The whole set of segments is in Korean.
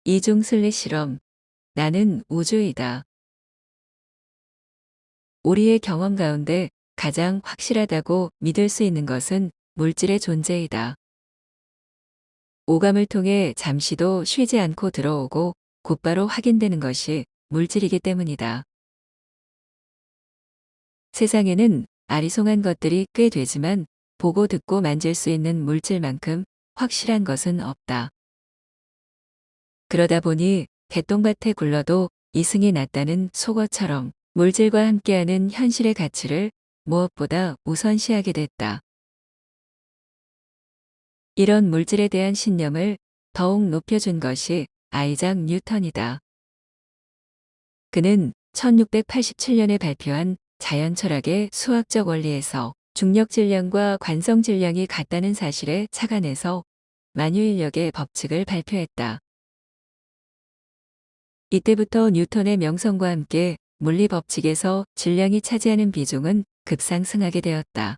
이중 슬릿 실험. 나는 우주이다. 우리의 경험 가운데 가장 확실하다고 믿을 수 있는 것은 물질의 존재이다. 오감을 통해 잠시도 쉬지 않고 들어오고 곧바로 확인되는 것이 물질이기 때문이다. 세상에는 아리송한 것들이 꽤 되지만 보고 듣고 만질 수 있는 물질만큼 확실한 것은 없다. 그러다 보니 개똥밭에 굴러도 이승이 낫다는 속어처럼 물질과 함께하는 현실의 가치를 무엇보다 우선시하게 됐다. 이런 물질에 대한 신념을 더욱 높여준 것이 아이작 뉴턴이다. 그는 1687년에 발표한 자연철학의 수학적 원리에서 중력 질량과 관성 질량이 같다는 사실에 착안해서 만유인력의 법칙을 발표했다. 이때부터 뉴턴의 명성과 함께 물리 법칙에서 질량이 차지하는 비중은 급상승하게 되었다.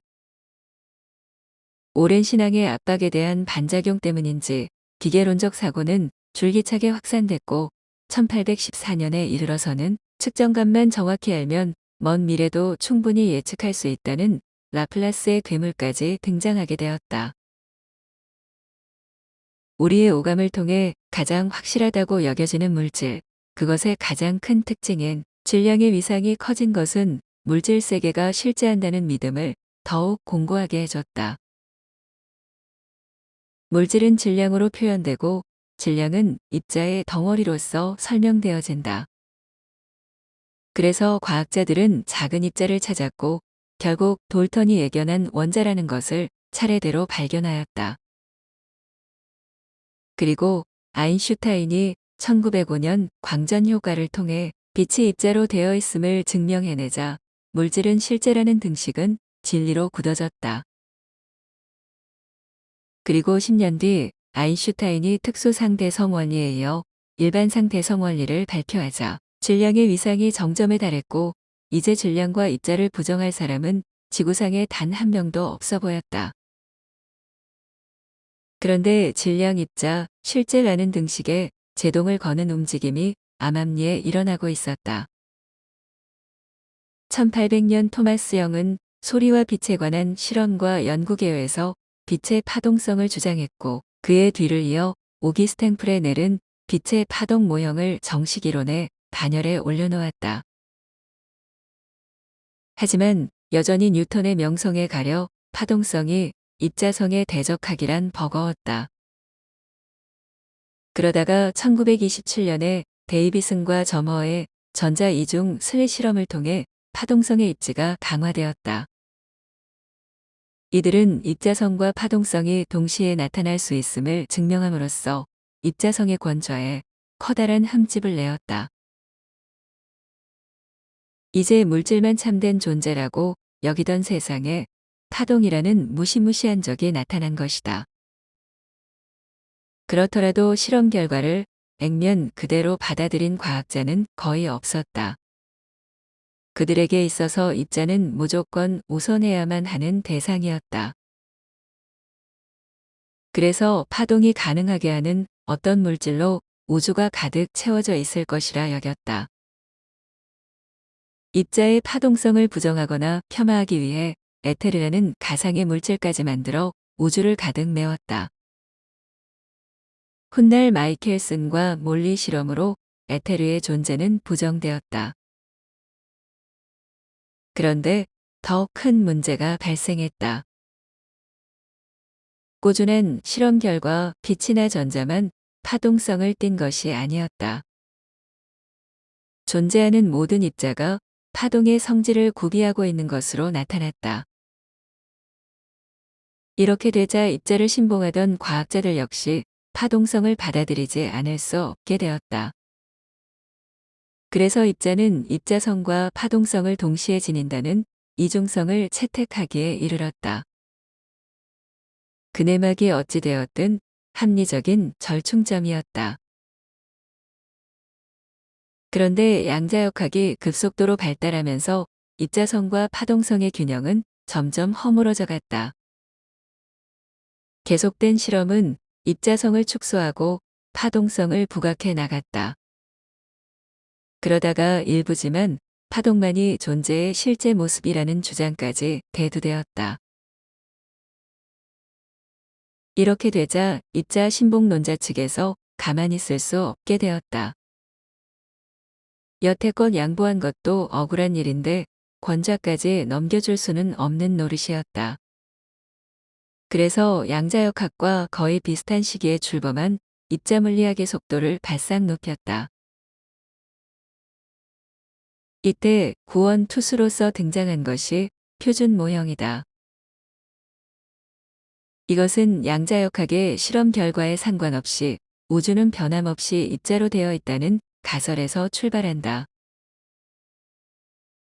오랜 신앙의 압박에 대한 반작용 때문인지 기계론적 사고는 줄기차게 확산됐고 1814년에 이르러서는 측정값만 정확히 알면 먼 미래도 충분히 예측할 수 있다는 라플라스의 괴물까지 등장하게 되었다. 우리의 오감을 통해 가장 확실하다고 여겨지는 물질, 그것의 가장 큰 특징인 질량의 위상이 커진 것은 물질 세계가 실재한다는 믿음을 더욱 공고하게 해줬다. 물질은 질량으로 표현되고 질량은 입자의 덩어리로서 설명되어진다. 그래서 과학자들은 작은 입자를 찾았고 결국 돌턴이 예견한 원자라는 것을 차례대로 발견하였다. 그리고 아인슈타인이 1905년 광전 효과를 통해 빛이 입자로 되어 있음을 증명해내자 물질은 실제라는 등식은 진리로 굳어졌다. 그리고 10년 뒤 아인슈타인이 특수상대성 원리에 이어 일반상대성 원리를 발표하자 질량의 위상이 정점에 달했고 이제 질량과 입자를 부정할 사람은 지구상에 단 한 명도 없어 보였다. 그런데 질량 입자 실제라는 등식에 제동을 거는 움직임이 암암리에 일어나고 있었다. 1800년 토마스 영은 소리와 빛에 관한 실험과 연구개요에서 빛의 파동성을 주장했고 그의 뒤를 이어 오기스탱 프레넬은 빛의 파동 모형을 정식 이론에 반열에 올려놓았다. 하지만 여전히 뉴턴의 명성에 가려 파동성이 입자성에 대적하기란 버거웠다. 그러다가 1927년에 데이비슨과 점허의 전자 이중 슬릿 실험을 통해 파동성의 입지가 강화되었다. 이들은 입자성과 파동성이 동시에 나타날 수 있음을 증명함으로써 입자성의 권좌에 커다란 흠집을 내었다. 이제 물질만 참된 존재라고 여기던 세상에 파동이라는 무시무시한 적이 나타난 것이다. 그렇더라도 실험 결과를 액면 그대로 받아들인 과학자는 거의 없었다. 그들에게 있어서 입자는 무조건 우선해야만 하는 대상이었다. 그래서 파동이 가능하게 하는 어떤 물질로 우주가 가득 채워져 있을 것이라 여겼다. 입자의 파동성을 부정하거나 폄하하기 위해 에테르라는 가상의 물질까지 만들어 우주를 가득 메웠다. 훗날 마이켈슨과 몰리 실험으로 에테르의 존재는 부정되었다. 그런데 더 큰 문제가 발생했다. 꾸준한 실험 결과 빛이나 전자만 파동성을 띈 것이 아니었다. 존재하는 모든 입자가 파동의 성질을 구비하고 있는 것으로 나타났다. 이렇게 되자 입자를 신봉하던 과학자들 역시 파동성을 받아들이지 않을 수 없게 되었다. 그래서 입자는 입자성과 파동성을 동시에 지닌다는 이중성을 채택하기에 이르렀다. 그 내막이 어찌되었든 합리적인 절충점이었다. 그런데 양자역학이 급속도로 발달하면서 입자성과 파동성의 균형은 점점 허물어져 갔다. 계속된 실험은 입자성을 축소하고 파동성을 부각해 나갔다. 그러다가 일부지만 파동만이 존재의 실제 모습이라는 주장까지 대두되었다. 이렇게 되자 입자 신복론자 측에서 가만히 있을 수 없게 되었다. 여태껏 양보한 것도 억울한 일인데 권좌까지 넘겨줄 수는 없는 노릇이었다. 그래서 양자역학과 거의 비슷한 시기에 출범한 입자물리학의 속도를 바싹 높였다. 이때 구원 투수로서 등장한 것이 표준 모형이다. 이것은 양자역학의 실험 결과에 상관없이 우주는 변함없이 입자로 되어 있다는 가설에서 출발한다.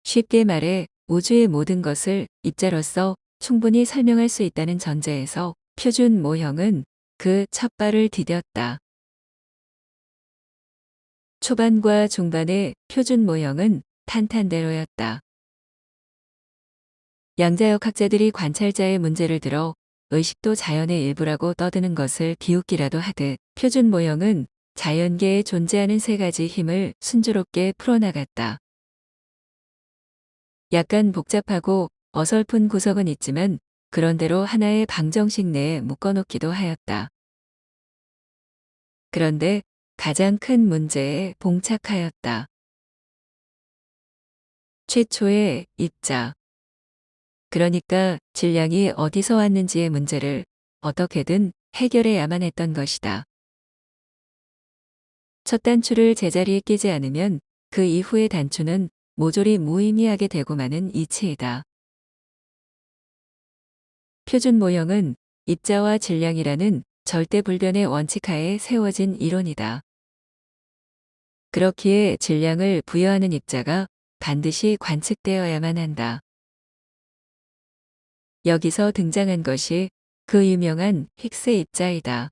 쉽게 말해 우주의 모든 것을 입자로서 충분히 설명할 수 있다는 전제에서 표준 모형은 그 첫 발을 디뎠다. 초반과 중반의 표준 모형은 탄탄대로였다. 양자역학자들이 관찰자의 문제를 들어 의식도 자연의 일부라고 떠드는 것을 비웃기라도 하듯 표준 모형은 자연계에 존재하는 세 가지 힘을 순조롭게 풀어나갔다. 약간 복잡하고 어설픈 구석은 있지만 그런대로 하나의 방정식 내에 묶어놓기도 하였다. 그런데 가장 큰 문제에 봉착하였다. 최초의 입자. 그러니까 질량이 어디서 왔는지의 문제를 어떻게든 해결해야만 했던 것이다. 첫 단추를 제자리에 끼지 않으면 그 이후의 단추는 모조리 무의미하게 되고 마는 이치이다. 표준 모형은 입자와 질량이라는 절대불변의 원칙 하에 세워진 이론이다. 그렇기에 질량을 부여하는 입자가 반드시 관측되어야만 한다. 여기서 등장한 것이 그 유명한 힉스 입자이다.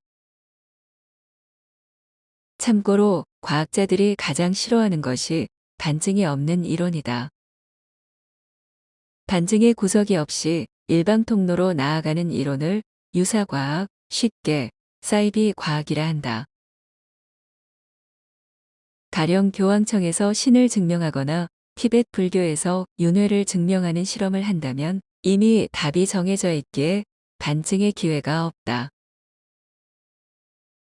참고로 과학자들이 가장 싫어하는 것이 반증이 없는 이론이다. 반증의 구석이 없이 일방 통로로 나아가는 이론을 유사과학, 쉽게 사이비 과학이라 한다. 가령 교황청에서 신을 증명하거나 티베트 불교에서 윤회를 증명하는 실험을 한다면 이미 답이 정해져 있기에 반증의 기회가 없다.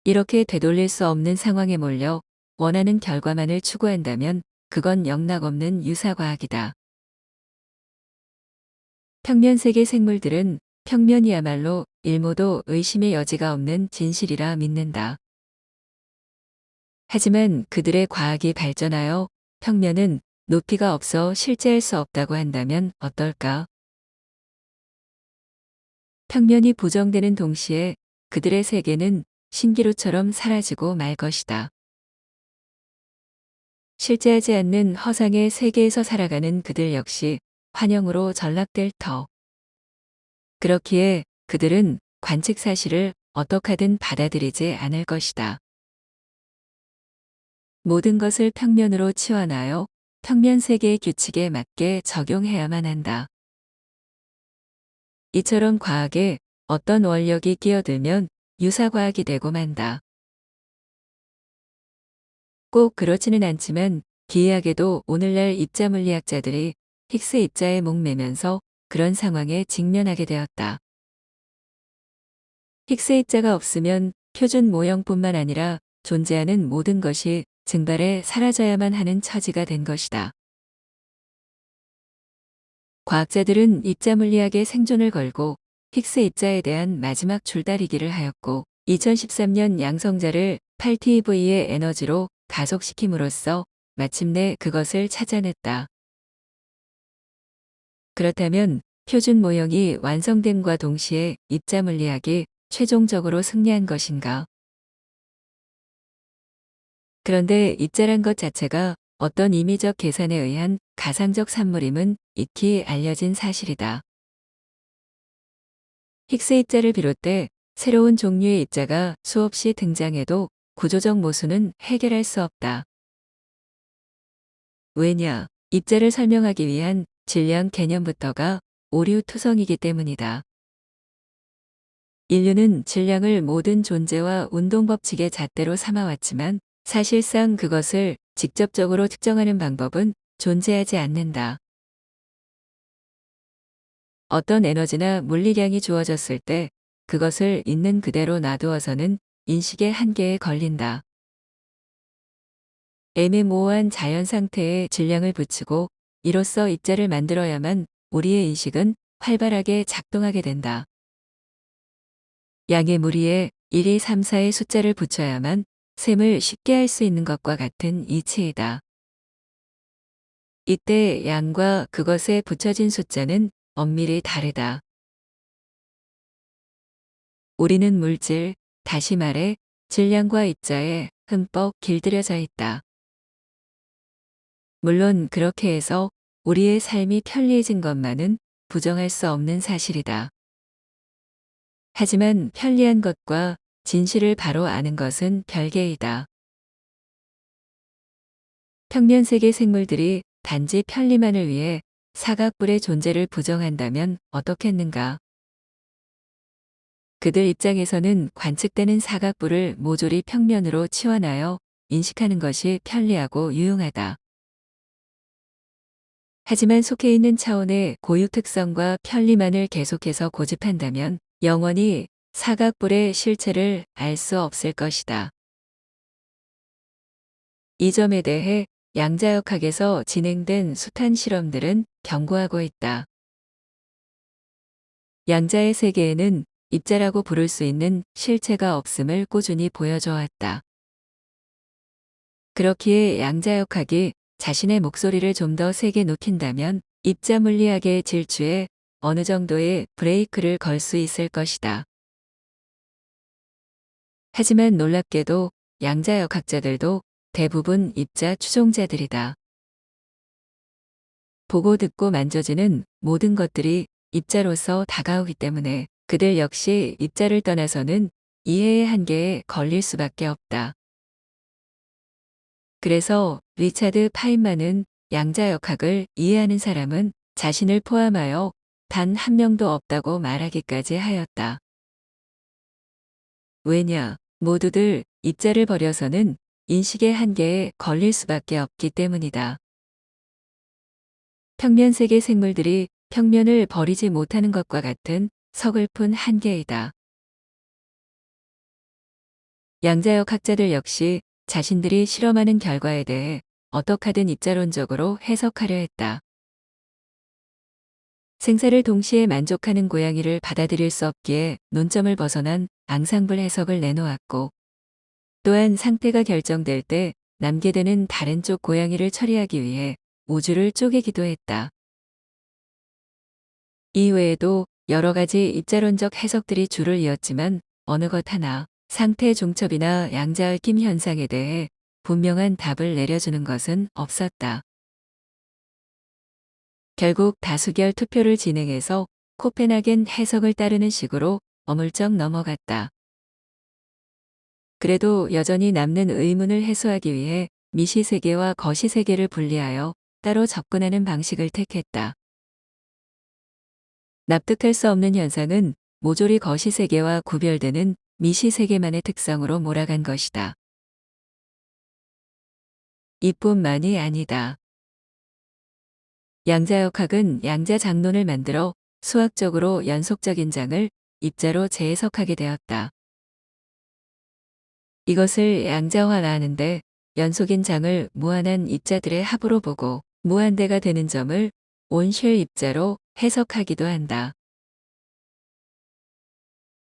이렇게 되돌릴 수 없는 상황에 몰려 원하는 결과만을 추구한다면 그건 영락없는 유사과학이다. 평면세계 생물들은 평면이야말로 일모도 의심의 여지가 없는 진실이라 믿는다. 하지만 그들의 과학이 발전하여 평면은 높이가 없어 실제할 수 없다고 한다면 어떨까? 평면이 부정되는 동시에 그들의 세계는 신기루처럼 사라지고 말 것이다. 실제하지 않는 허상의 세계에서 살아가는 그들 역시 환영으로 전락될 터. 그렇기에 그들은 관측 사실을 어떡하든 받아들이지 않을 것이다. 모든 것을 평면으로 치환하여 평면 세계의 규칙에 맞게 적용해야만 한다. 이처럼 과학에 어떤 원력이 끼어들면 유사과학이 되고 만다. 꼭 그렇지는 않지만 기이하게도 오늘날 입자물리학자들이 힉스 입자에 목매면서 그런 상황에 직면하게 되었다. 힉스 입자가 없으면 표준 모형뿐만 아니라 존재하는 모든 것이 증발해 사라져야만 하는 처지가 된 것이다. 과학자들은 입자물리학의 생존을 걸고 힉스 입자에 대한 마지막 줄다리기를 하였고 2013년 양성자를 8TeV의 에너지로 가속시킴으로써 마침내 그것을 찾아냈다. 그렇다면 표준 모형이 완성됨과 동시에 입자물리학이 최종적으로 승리한 것인가? 그런데 입자란 것 자체가 어떤 임의적 계산에 의한 가상적 산물임은 익히 알려진 사실이다. 힉스 입자를 비롯해 새로운 종류의 입자가 수없이 등장해도 구조적 모순은 해결할 수 없다. 왜냐? 입자를 설명하기 위한 질량 개념부터가 오류투성이기 때문이다. 인류는 질량을 모든 존재와 운동 법칙의 잣대로 삼아왔지만 사실상 그것을 직접적으로 측정하는 방법은 존재하지 않는다. 어떤 에너지나 물리량이 주어졌을 때 그것을 있는 그대로 놔두어서는 인식의 한계에 걸린다. 애매모호한 자연 상태에 질량을 붙이고 이로써 입자를 만들어야만 우리의 인식은 활발하게 작동하게 된다. 양의 무리에 1, 2, 3, 4의 숫자를 붙여야만 셈을 쉽게 할 수 있는 것과 같은 이치이다. 이때 양과 그것에 붙여진 숫자는 엄밀히 다르다. 우리는 물질, 다시 말해 질량과 입자에 흠뻑 길들여져 있다. 물론 그렇게 해서 우리의 삶이 편리해진 것만은 부정할 수 없는 사실이다. 하지만 편리한 것과 진실을 바로 아는 것은 별개이다. 평면세계 생물들이 단지 편리만을 위해 사각뿔의 존재를 부정한다면 어떻겠는가? 그들 입장에서는 관측되는 사각뿔을 모조리 평면으로 치환하여 인식하는 것이 편리하고 유용하다. 하지만 속해 있는 차원의 고유 특성과 편리만을 계속해서 고집한다면 영원히 사각뿔의 실체를 알 수 없을 것이다. 이 점에 대해 양자역학에서 진행된 숱한 실험들은 경고하고 있다. 양자의 세계에는 입자라고 부를 수 있는 실체가 없음을 꾸준히 보여줘 왔다. 그렇기에 양자역학이 자신의 목소리를 좀 더 세게 높인다면 입자 물리학의 질주에 어느 정도의 브레이크를 걸 수 있을 것이다. 하지만 놀랍게도 양자역학자들도 대부분 입자 추종자들이다. 보고 듣고 만져지는 모든 것들이 입자로서 다가오기 때문에 그들 역시 입자를 떠나서는 이해의 한계에 걸릴 수밖에 없다. 그래서 리차드 파인만은 양자역학을 이해하는 사람은 자신을 포함하여 단 한 명도 없다고 말하기까지 하였다. 왜냐, 모두들 입자를 버려서는 인식의 한계에 걸릴 수밖에 없기 때문이다. 평면세계 생물들이 평면을 버리지 못하는 것과 같은 서글픈 한계이다. 양자역 학자들 역시 자신들이 실험하는 결과에 대해 어떻게든 입자론적으로 해석하려 했다. 생사를 동시에 만족하는 고양이를 받아들일 수 없기에 논점을 벗어난 앙상블 해석을 내놓았고, 또한 상태가 결정될 때 남게 되는 다른 쪽 고양이를 처리하기 위해 우주를 쪼개기도 했다. 이외에도 여러 가지 입자론적 해석들이 줄을 이었지만 어느 것 하나 상태 중첩이나 양자얽힘 현상에 대해 분명한 답을 내려주는 것은 없었다. 결국 다수결 투표를 진행해서 코펜하겐 해석을 따르는 식으로 어물쩍 넘어갔다. 그래도 여전히 남는 의문을 해소하기 위해 미시세계와 거시세계를 분리하여 따로 접근하는 방식을 택했다. 납득할 수 없는 현상은 모조리 거시세계와 구별되는 미시세계만의 특성으로 몰아간 것이다. 이뿐만이 아니다. 양자역학은 양자장론을 만들어 수학적으로 연속적인 장을 입자로 재해석하게 되었다. 이것을 양자화하는데 연속인 장을 무한한 입자들의 합으로 보고 무한대가 되는 점을 온쉘 입자로 해석하기도 한다.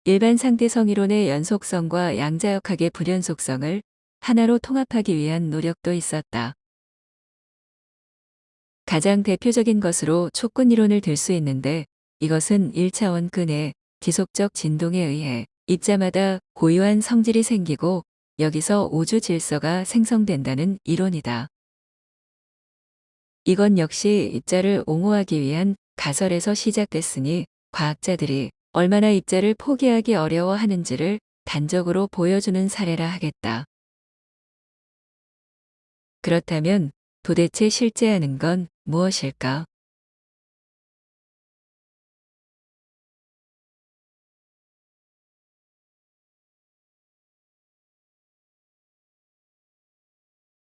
일반 상대성 이론의 연속성과 양자역학의 불연속성을 하나로 통합하기 위한 노력도 있었다. 가장 대표적인 것으로 촉근 이론을 들 수 있는데, 이것은 1차원 끈의 지속적 진동에 의해 입자마다 고유한 성질이 생기고 여기서 우주 질서가 생성된다는 이론이다. 이건 역시 입자를 옹호하기 위한 가설에서 시작됐으니 과학자들이 얼마나 입자를 포기하기 어려워하는지를 단적으로 보여주는 사례라 하겠다. 그렇다면 도대체 실제하는 건 무엇일까?